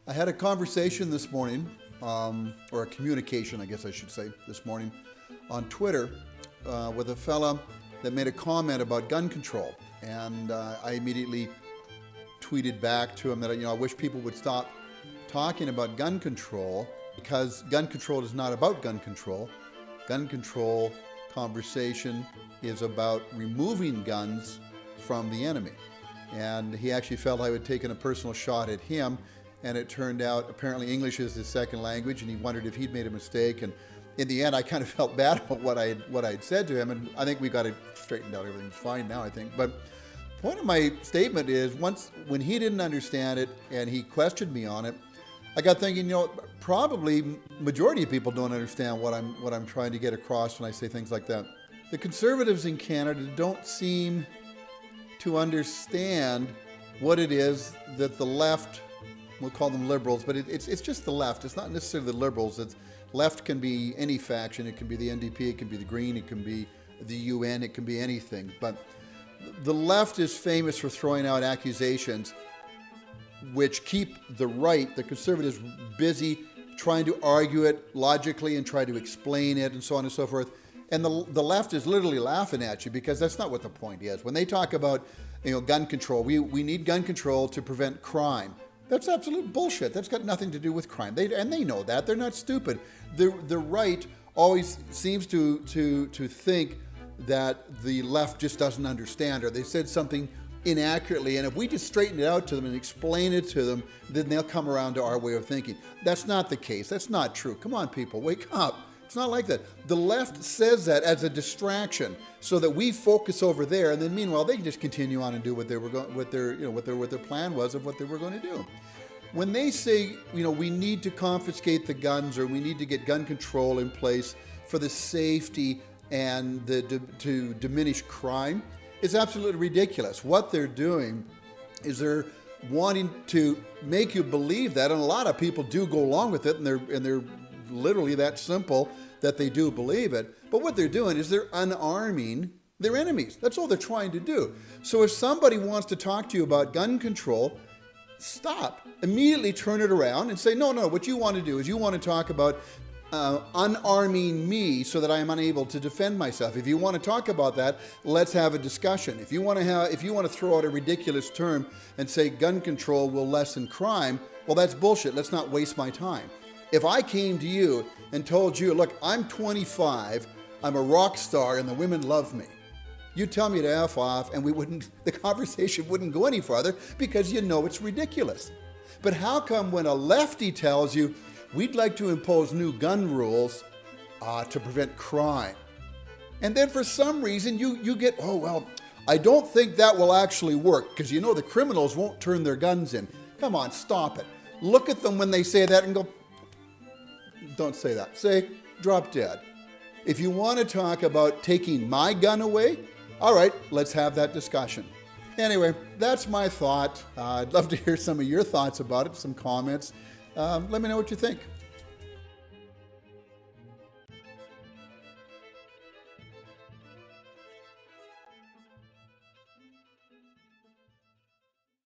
I had a conversation this morning, or a communication, I guess I should say, this morning on Twitter with a fella that made a comment about gun control. And I immediately tweeted back to him that, I wish people would stop talking about gun control because gun control is not about gun control. Gun control conversation is about removing guns from the enemy. And he actually felt I had taken a personal shot at him. And it turned out apparently English is his second language, and he wondered if he'd made a mistake. And in the end, I kind of felt bad about what I'd said to him, and I think we got it straightened out. Everything's fine now, I think. But the point of my statement is, when he didn't understand it and he questioned me on it, I got thinking, probably majority of people don't understand what I'm trying to get across when I say things like that. The Conservatives in Canada don't seem to understand what it is that the left, we'll call them liberals, but it's just the left. It's not necessarily the liberals. Left can be any faction. It can be the NDP, it can be the Green, it can be the UN, it can be anything. But the left is famous for throwing out accusations which keep the right, the Conservatives, busy trying to argue it logically and try to explain it and so on and so forth. And the left is literally laughing at you because that's not what the point is. When they talk about gun control, we need gun control to prevent crime. That's absolute bullshit. That's got nothing to do with crime. They know that. They're not stupid. The right always seems to think that the left just doesn't understand, or they said something inaccurately, and if we just straighten it out to them and explain it to them, then they'll come around to our way of thinking. That's not the case. That's not true. Come on, people, wake up. It's not like that. The left says that as a distraction so that we focus over there, and then meanwhile they can just continue on and do what their plan was of what they were going to do. When they say, we need to confiscate the guns, or we need to get gun control in place for the safety and to diminish crime, it's absolutely ridiculous. What they're doing is they're wanting to make you believe that, and a lot of people do go along with it, and they're literally that simple that they do believe it. But what they're doing is they're unarming their enemies. That's all they're trying to do. So if somebody wants to talk to you about gun control, stop. Immediately turn it around and say, no, what you want to do is you want to talk about unarming me so that I am unable to defend myself. If you want to talk about that, let's have a discussion. If you want to throw out a ridiculous term and say gun control will lessen crime, well, that's bullshit. Let's not waste my time. If I came to you and told you, look, I'm 25, I'm a rock star, and the women love me, you tell me to F off, and the conversation wouldn't go any farther because it's ridiculous. But how come when a lefty tells you, we'd like to impose new gun rules to prevent crime, and then for some reason you get, oh, well, I don't think that will actually work because the criminals won't turn their guns in. Come on, stop it. Look at them when they say that and go, don't say that. Say, drop dead. If you want to talk about taking my gun away, all right, let's have that discussion. Anyway, that's my thought. I'd love to hear some of your thoughts about it, some comments. Let me know what you think.